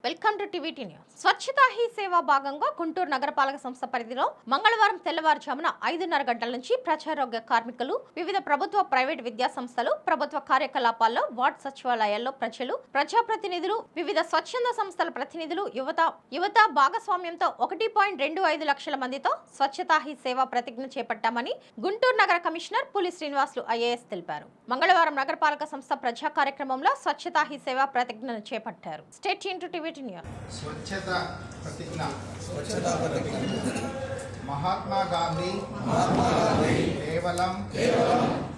Welcome to TVT news. Swachhata he సేవా భాగంగా గుంటూరు నగరపాలక సంస్థ పరిధిలో మంగళవారం తెల్లవారుజామున 5:30 గంటల నుంచి ప్రజారోగ్య కార్మికులు, వివిధ ప్రభుత్వ ప్రైవేట్ విద్యా సంస్థలు, ప్రభుత్వ కార్యకలాపాల్లో, వార్డు సచివాలయాల్లో ప్రజలు, ప్రజాప్రతినిధులు, వివిధ స్వచ్ఛంద సంస్థల ప్రతినిధులు, యువత భాగస్వామ్యంతో 1.25 లక్షల మందితో స్వచ్ఛతా హీ సేవా ప్రతిజ్ఞ చేపట్టామని గుంటూరు నగర కమిషనర్ పులి శ్రీనివాసులు ఐఏఎస్ తెలిపారు. మంగళవారం నగరపాలక సంస్థ ప్రజా కార్యక్రమంలో స్వచ్ఛతా హీ సేవా ప్రతిజ్ఞను చేపట్టారు. స్టేట్ టు టీవీ స్వచ్ఛత ప్రతిజ్ఞ. మహాత్మా గాంధీ కేవలం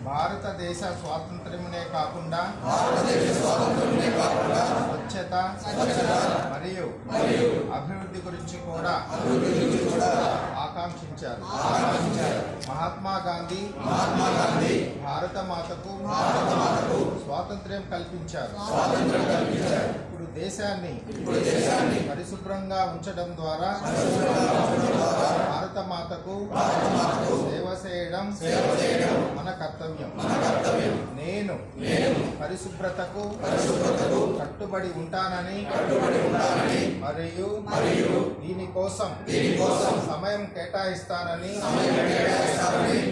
భారతదేశ స్వాతంత్ర్యమునే కాకుండా స్వచ్ఛత మరియు అభివృద్ధి గురించి కూడా ఆకాంక్షించారు. మహాత్మా గాంధీ భారత మాతకు స్వాతంత్ర్యం కల్పించారు. ఇప్పుడు దేశాన్ని పరిశుభ్రంగా ఉంచడం ద్వారా భారత మాతకు సేవ చేయడం మన కర్తవ్యం. నేను పరిశుభ్రతకు కట్టుబడి ఉంటానని మరియు దీనికోసం సమయం కేటాయిస్తానని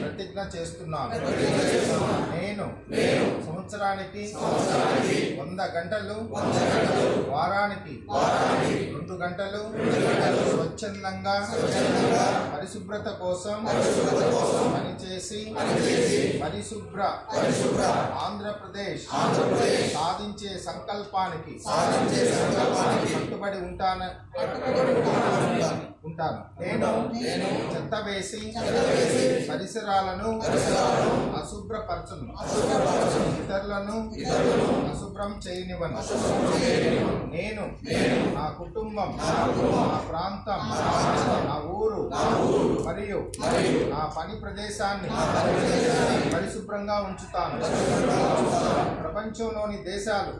ప్రతిజ్ఞ చేస్తున్నాను. నేను సంవత్సరానికి 100 గంటలు, వారానికి 2 గంటలు స్వచ్ఛందంగా పరిశుభ్రత కోసం పనిచేసి పరిశుభ్ర ఆంధ్రప్రదేశ్ సాధించే సంకల్పానికి కట్టుబడి ఉంటాను. నేను చెత్త వేసి పరిసరాలను అశుభ్రపరచను, ఇతరులను అశుభ్రం చేయనివ్వను. నేను నా కుటుంబం, నా ప్రాంతం, నా ఊరు మరియు నా పని ప్రదేశాన్ని పరిశుభ్రంగా ఉంచుతాను. ప్రపంచంలోని దేశాలు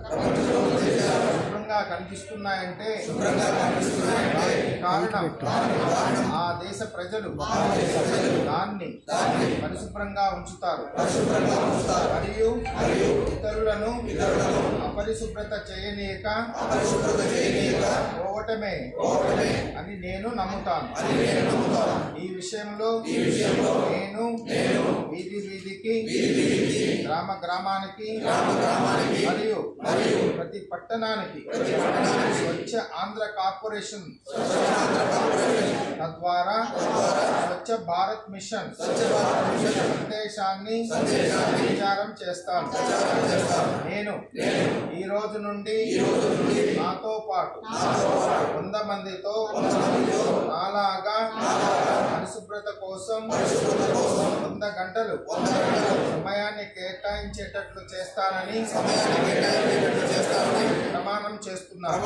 శుభ్రంగా కనిపిస్తున్నాయంటే కారణం ఆ దేశ ప్రజలు దాన్ని పరిశుభ్రంగా ఉంచుతారు మరియు ఇతరులను అపరిశుభ్రత చేయనీయక పోవటమే అని నేను నమ్ముతాను. ఈ విషయంలో నేను వీధి వీధికి, గ్రామ గ్రామానికి మరియు ప్రతి పట్టణానికి స్వచ్ఛ ఆంధ్ర కార్పొరేషన్ తద్వారా స్వచ్ఛ భారత్ మిషన్ సందేశాన్ని ప్రచారం చేస్తాను. నేను ఈ రోజు నుండి నాతో పాటు 100 మందితో నాలాగా పరిశుభ్రత కోసం 100 గంటలు సమయాన్ని కేటాయించేటట్లు చేస్తానని ప్రమాణం చేస్తున్నాను.